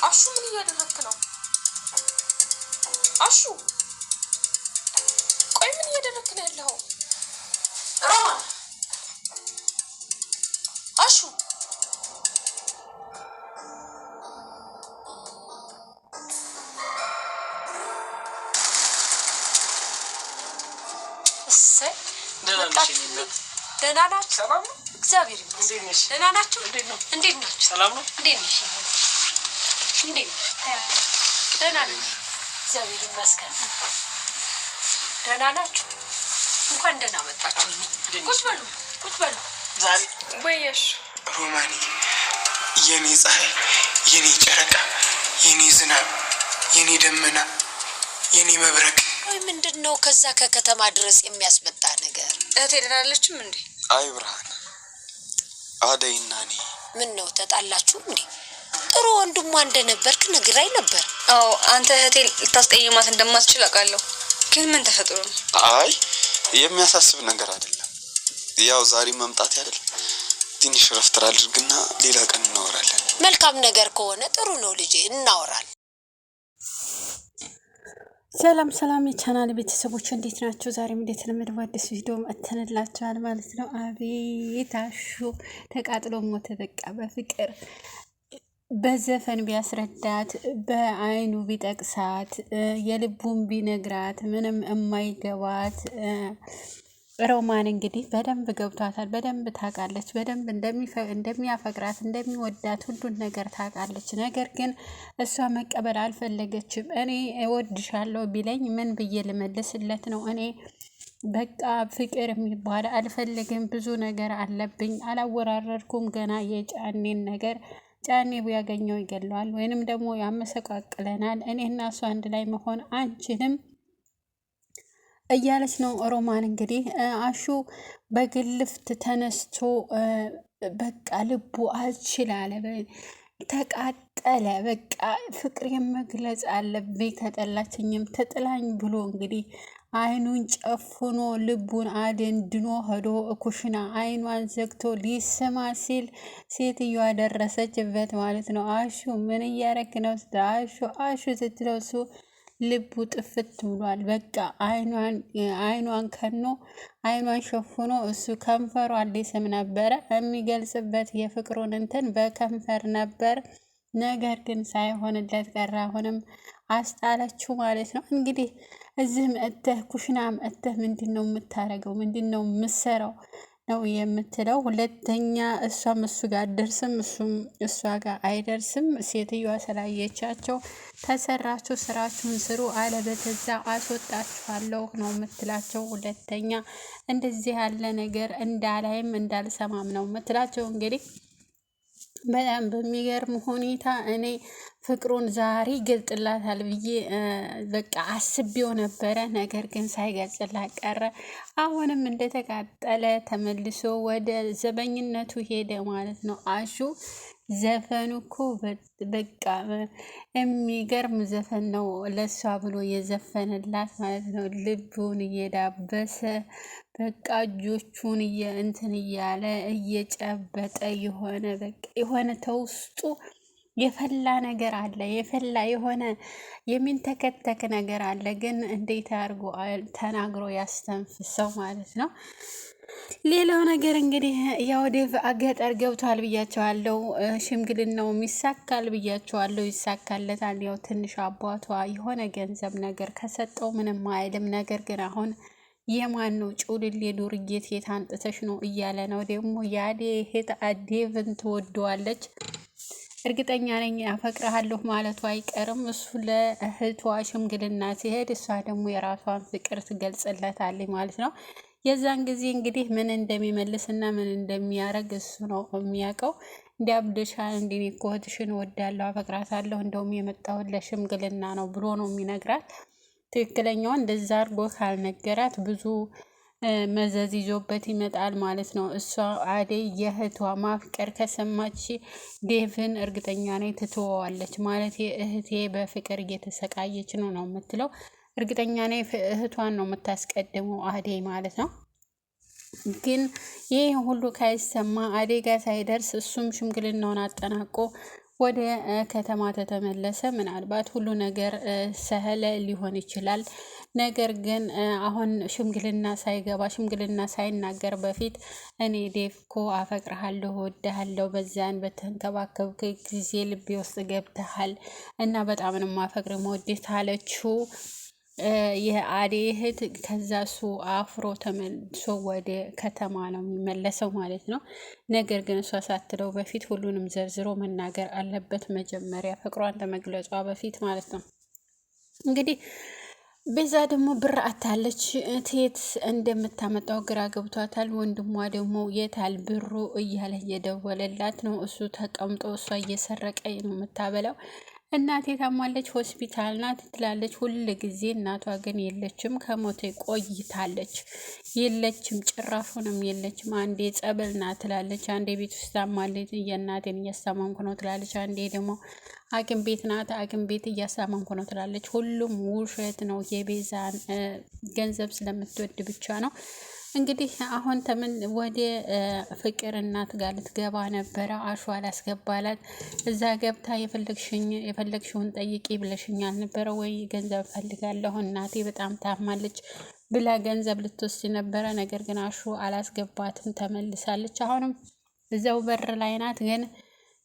አሹ ምን እያደረክ ነው? አሹ ቆይ ምን እያደረክ ነው ያለው? ሮማን አሹ እሰይ ደህና ናችሁ? ሰላም ነው እግዚአብሔር ይመስገን። ደህና ናችሁ? እንዴት ናችሁ? ሰላም ነው? እንዴት ነሽ? እንዴት ደህና ነኝ እግዚአብሔር ይመስገን። ደህና ናችሁ? እንኳን ደህና መጣችሁ። ቁጭ በሉ ዛሬ ወይሽ ሮማኒ የኔ ፀሐይ፣ የኔ ጨረቃ፣ የኔ ዝናብ፣ የኔ ደመና፣ የኔ መብረቅ። ወይ ምንድነው ከዛ ከከተማ ድረስ የሚያስመጣ ነገር? እህቴ ደህና አይደለችም እንዴ? አይ ብርሃን፣ አደይና እኔ ምን ነው ተጣላችሁ እንዴ? ጥሩ ወንድሟ እንደነበርክ ነግራይ ነበር። አዎ አንተ እህቴ ልታስጠይማት እንደማትችል አውቃለሁ፣ ግን ምን ተፈጥሮ ነው? አይ የሚያሳስብ ነገር አይደለም። ያው ዛሬ መምጣት አይደለም፣ ትንሽ ረፍት አድርግና ሌላ ቀን እናወራለን። መልካም ነገር ከሆነ ጥሩ ነው ልጄ፣ እናወራለን። ሰላም የቻናል ቤተሰቦች እንዴት ናቸው? ዛሬም እንደተለመደው አዲስ ቪዲዮ መተንላችኋል ማለት ነው። አቤት አሹ ተቃጥሎ ሞተ። በቃ በፍቅር በዘፈን ቢያስረዳት በአይኑ ቢጠቅሳት የልቡን ቢነግራት ምንም የማይገባት ሮማን እንግዲህ በደንብ ገብቷታል። በደንብ ታውቃለች። በደንብ እንደሚያፈቅራት እንደሚወዳት ሁሉን ነገር ታውቃለች። ነገር ግን እሷ መቀበል አልፈለገችም። እኔ እወድሻለሁ ቢለኝ ምን ብዬ ልመልስለት ነው? እኔ በቃ ፍቅር የሚባል አልፈልግም፣ ብዙ ነገር አለብኝ፣ አላወራረድኩም ገና የጫኔን ነገር። ጫኔ ቢያገኘው ይገለዋል ወይንም ደግሞ ያመሰቃቅለናል። እኔና እሱ አንድ ላይ መሆን አንችልም እያለች ነው ሮማን። እንግዲህ አሹ በግልፍት ተነስቶ በቃ ልቡ አልችላለ፣ ተቃጠለ። በቃ ፍቅር የመግለጽ አለብኝ ከጠላችኝም ተጥላኝ ብሎ እንግዲህ አይኑን ጨፍኖ ልቡን አደንድኖ ሄዶ ኩሽና አይኗን ዘግቶ ሊስማ ሲል ሴትዮዋ ደረሰችበት ማለት ነው። አሹ ምን እያረክ ነው? አሹ ስትለው እሱ ልቡ ጥፍት ብሏል። በቃ አይኗን ከኖ አይኗን ሸፍኖ እሱ ከንፈሯ ሊስም ነበረ። የሚገልጽበት የፍቅሩን እንትን በከንፈር ነበር። ነገር ግን ሳይሆንለት ቀረ። አሁንም አስጣለችው ማለት ነው። እንግዲህ እዚህ መጥተህ ኩሽና መጥተህ ምንድን ነው የምታረገው? ምንድን ነው የምትሰራው ነው የምትለው። ሁለተኛ እሷም እሱ ጋር አደርስም፣ እሱም እሷ ጋር አይደርስም። ሴትዮዋ ስላየቻቸው ተሰራችሁ ስራችሁን ስሩ፣ አለበለዚያ አስወጣችኋለሁ ነው የምትላቸው። ሁለተኛ እንደዚህ ያለ ነገር እንዳላይም እንዳልሰማም ነው የምትላቸው። እንግዲህ በጣም በሚገርም ሁኔታ እኔ ፍቅሩን ዛሬ ገልጽላታል ብዬ በቃ አስቤው ነበረ። ነገር ግን ሳይገልጽላት ቀረ። አሁንም እንደተቃጠለ ተመልሶ ወደ ዘበኝነቱ ሄደ ማለት ነው። አሹ ዘፈኑ እኮ በቃ የሚገርም ዘፈን ነው ለሷ ብሎ የዘፈነላት ማለት ነው። ልቡን እየዳበሰ በቃ እጆቹን እንትን እያለ እየጨበጠ የሆነ ተውስጡ የፈላ ነገር አለ። የፈላ የሆነ የሚንተከተክ ነገር አለ። ግን እንዴት አድርጎ ተናግሮ ያስተንፍሰው ማለት ነው። ሌላው ነገር እንግዲህ ያው ዴቭ ገጠር ገብቷል ብያቸዋለሁ። ሽምግልናውም ይሳካል ብያቸዋለሁ። ይሳካለታል። ያው ትንሽ አባቷ የሆነ ገንዘብ ነገር ከሰጠው ምንም አይልም። ነገር ግን አሁን የማን ነው ጩልል የዱርጌት የት አንጥተሽ ነው እያለ ነው። ደግሞ ያዴ ሄት ዴቭን ትወደዋለች እርግጠኛ ነኝ። አፈቅርሃለሁ ማለቱ አይቀርም። እሱ ለእህቷ ሽምግልና ሲሄድ እሷ ደግሞ የራሷን ፍቅር ትገልጽለታለች ማለት ነው። የዛን ጊዜ እንግዲህ ምን እንደሚመልስና ምን እንደሚያረግ እሱ ነው የሚያውቀው። እንዲያብድሻል እንዲኔ እኮ እህትሽን እወዳለሁ አፈቅራታለሁ፣ እንደውም የመጣሁት ለሽምግልና ነው ብሎ ነው የሚነግራት። ትክክለኛው እንደዛ አድርጎ ካልነገራት ብዙ መዘዝ ይዞበት ይመጣል ማለት ነው። እሷ አደይ የእህቷ ማፍቀር ከሰማች ዴቭን እርግጠኛ ነኝ ትተወዋለች ማለት እህቴ በፍቅር እየተሰቃየች ነው የምትለው። እርግጠኛ ነኝ እህቷን ነው የምታስቀድመው አደይ ማለት ነው። ግን ይህ ሁሉ ካይሰማ አደይ ጋር ሳይደርስ እሱም ሽምግልናውን አጠናቆ ወደ ከተማ ተተመለሰ። ምናልባት ሁሉ ነገር ሰህለ ሊሆን ይችላል። ነገር ግን አሁን ሽምግልና ሳይናገር በፊት እኔ ዴቭ እኮ አፈቅርሃለሁ፣ እወድሃለሁ፣ በዛን በተንከባከብክ ጊዜ ልቤ ውስጥ ገብተሃል እና በጣም ነው ማፈቅር መወድህ አለችው የአደይ እህት። ከዛ እሱ አፍሮ ተመልሶ ወደ ከተማ ነው የሚመለሰው ማለት ነው። ነገር ግን እሷ ሳትለው በፊት ሁሉንም ዘርዝሮ መናገር አለበት መጀመሪያ ፍቅሯን ከመግለጿ በፊት ማለት ነው። እንግዲህ ቤዛ ደግሞ ብር አታለች። የት እንደምታመጣው ግራ ገብቷታል። ወንድሟ ደግሞ የታል ብሩ እያለ እየደወለላት ነው። እሱ ተቀምጦ እሷ እየሰረቀኝ ነው የምታበላው። እናቴ ታማለች፣ ሆስፒታል ናት ትላለች ሁል ጊዜ። እናቷ ግን የለችም፣ ከሞተ ቆይታለች። የለችም፣ ጭራሹንም የለችም። አንዴ ጸበል ናት ትላለች፣ አንዴ ቤት ውስጥ ታማለች፣ የእናቴን እያሳመምኩ ነው ትላለች፣ አንዴ ደግሞ ሐኪም ቤት ናት፣ ሐኪም ቤት እያሳመምኩ ነው ትላለች። ሁሉም ውሸት ነው። የቤዛን ገንዘብ ስለምትወድ ብቻ ነው። እንግዲህ አሁን ተምን ወደ ፍቅር እናት ጋር ልትገባ ነበረ። አሹ አላስገባላት። እዛ ገብታ የፈለግሽውን ጠይቂ ብለሽኛል ነበረ ወይ? ገንዘብ ፈልጋለሁ እናቴ በጣም ታማለች ብላ ገንዘብ ልትወስድ ነበረ። ነገር ግን አሹ አላስገባትም፣ ተመልሳለች። አሁንም እዛው በር ላይ ናት። ግን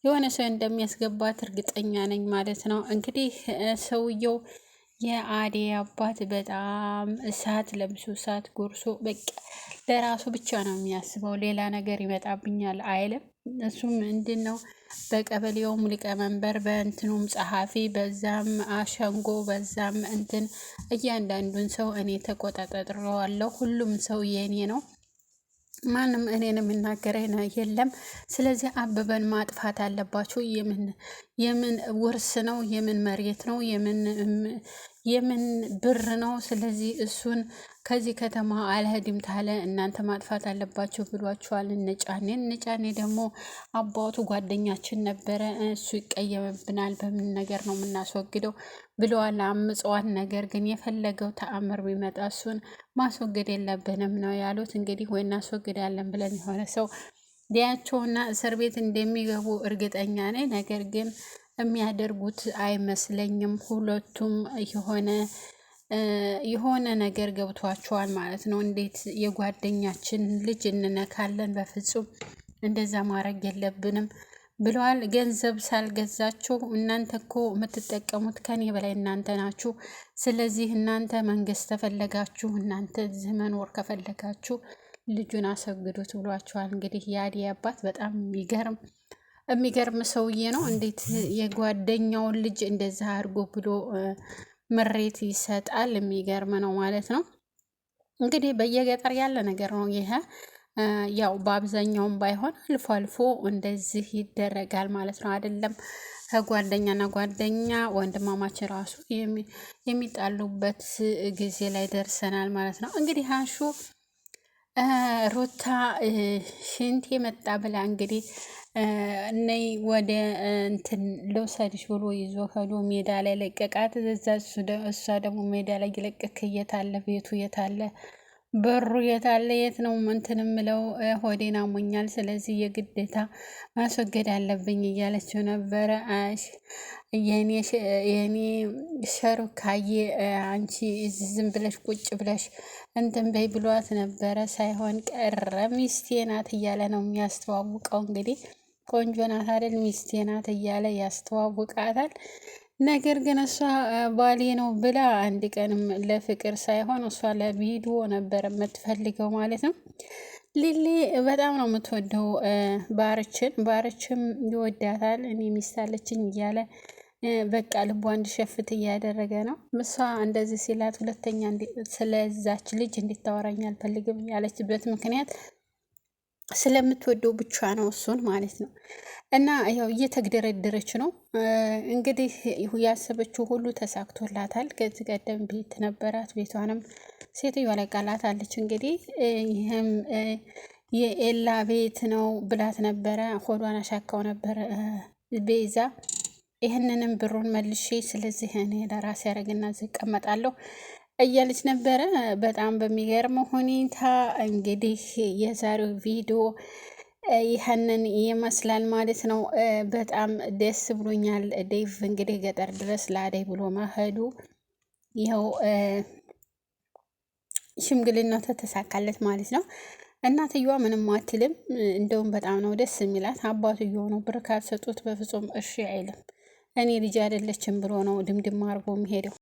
የሆነ ሰው እንደሚያስገባት እርግጠኛ ነኝ ማለት ነው። እንግዲህ ሰውየው የአደይ አባት በጣም እሳት ለብሶ እሳት ጎርሶ በቃ ለራሱ ብቻ ነው የሚያስበው። ሌላ ነገር ይመጣብኛል አይልም። እሱም ምንድን ነው በቀበሌውም ሊቀመንበር፣ በእንትኑም ጸሐፊ፣ በዛም አሸንጎ፣ በዛም እንትን እያንዳንዱን ሰው እኔ ተቆጣጠረዋለሁ። ሁሉም ሰው የኔ ነው። ማንም እኔን የሚናገረኝ የለም። ስለዚህ አበበን ማጥፋት አለባችሁ። የምን ውርስ ነው? የምን መሬት ነው? የምን ብር ነው? ስለዚህ እሱን ከዚህ ከተማ አልሄድም ታለ እናንተ ማጥፋት አለባችሁ ብሏቸዋል። ነጫኔ ደግሞ አባቱ ጓደኛችን ነበረ፣ እሱ ይቀየምብናል፣ በምን ነገር ነው የምናስወግደው ብለዋል። አምፀዋል። ነገር ግን የፈለገው ተአምር ቢመጣ እሱን ማስወገድ የለብንም ነው ያሉት። እንግዲህ ወይ እናስወግዳለን ብለን የሆነ ሰው ሊያቸውና እስር ቤት እንደሚገቡ እርግጠኛ ነኝ። ነገር ግን የሚያደርጉት አይመስለኝም። ሁለቱም የሆነ ነገር ገብቷቸዋል ማለት ነው። እንዴት የጓደኛችን ልጅ እንነካለን? በፍጹም እንደዛ ማድረግ የለብንም ብለዋል። ገንዘብ ሳልገዛችሁ እናንተ እኮ የምትጠቀሙት ከኔ በላይ እናንተ ናችሁ። ስለዚህ እናንተ መንግስት ተፈለጋችሁ፣ እናንተ እዚህ መኖር ከፈለጋችሁ ልጁን አስወግዱት ብሏቸዋል። እንግዲህ የአደይ አባት በጣም የሚገርም ሰውዬ ነው። እንዴት የጓደኛውን ልጅ እንደዛ አድርጎ ብሎ ምሬት ይሰጣል? የሚገርም ነው ማለት ነው። እንግዲህ በየገጠር ያለ ነገር ነው ይሄ። ያው በአብዛኛውም ባይሆን አልፎ አልፎ እንደዚህ ይደረጋል ማለት ነው። አይደለም ከጓደኛና ጓደኛ ወንድማማች ራሱ የሚጣሉበት ጊዜ ላይ ደርሰናል ማለት ነው። እንግዲህ አሹ ሩታ ሽንት የመጣ ብላ እንግዲህ ነይ ወደ እንትን ልውሰድሽ ብሎ ይዞ ሄዶ ሜዳ ላይ ለቀቃት። እሷ ደግሞ ሜዳ ላይ የለቀክ የታለ ቤቱ የታለ በሩ የታለ የት ነው እንትን ምለው ሆዴን አሞኛል፣ ስለዚህ የግዴታ ማስወገድ አለብኝ እያለችው ነበረ። የኔ ሸሩካዬ አንቺ ዝም ብለሽ ቁጭ ብለሽ እንትን በይ ብሏት ነበረ። ሳይሆን ቀረ ሚስቴ ናት እያለ ነው የሚያስተዋውቀው። እንግዲህ ቆንጆ ናት አይደል? ሚስቴ ናት እያለ ያስተዋውቃታል። ነገር ግን እሷ ባሌ ነው ብላ አንድ ቀንም ለፍቅር ሳይሆን እሷ ለቪዲዮ ነበር የምትፈልገው ማለት ነው። ሊሊ በጣም ነው የምትወደው ባርችም ይወዳታል። እኔ ሚስት አለችኝ እያለ በቃ ልቧ እንዲሸፍት እያደረገ ነው። እሷ እንደዚህ ሲላት ሁለተኛ ስለዛች ልጅ እንድታወራኝ አልፈልግም ያለችበት ምክንያት ስለምትወደው ብቻ ነው እሱን ማለት ነው። እና ያው እየተግደረደረች ነው እንግዲህ ያሰበችው ሁሉ ተሳክቶላታል። ከዚህ ቀደም ቤት ነበራት፣ ቤቷንም ሴትዮዋ ለቃላታለች። እንግዲህ ይህም የኤላ ቤት ነው ብላት ነበረ። ሆዷን አሻካው ነበረ ቤዛ። ይህንንም ብሩን መልሼ ስለዚህ እኔ ለራሴ ያደረግና እቀመጣለሁ እያለች ነበረ። በጣም በሚገርም ሁኔታ እንግዲህ የዛሬው ቪዲዮ ይህንን ይመስላል ማለት ነው። በጣም ደስ ብሎኛል። ዴቭ እንግዲህ ገጠር ድረስ ለአደይ ብሎ መሄዱ ይኸው ሽምግልናው ተሳካለት ማለት ነው። እናትየዋ ምንም አትልም። እንደውም በጣም ነው ደስ የሚላት። አባትየው ነው ብር ካልሰጡት በፍጹም እሺ አይልም። እኔ ልጅ አይደለችም ብሎ ነው ድምድም አድርጎ የሚሄደው።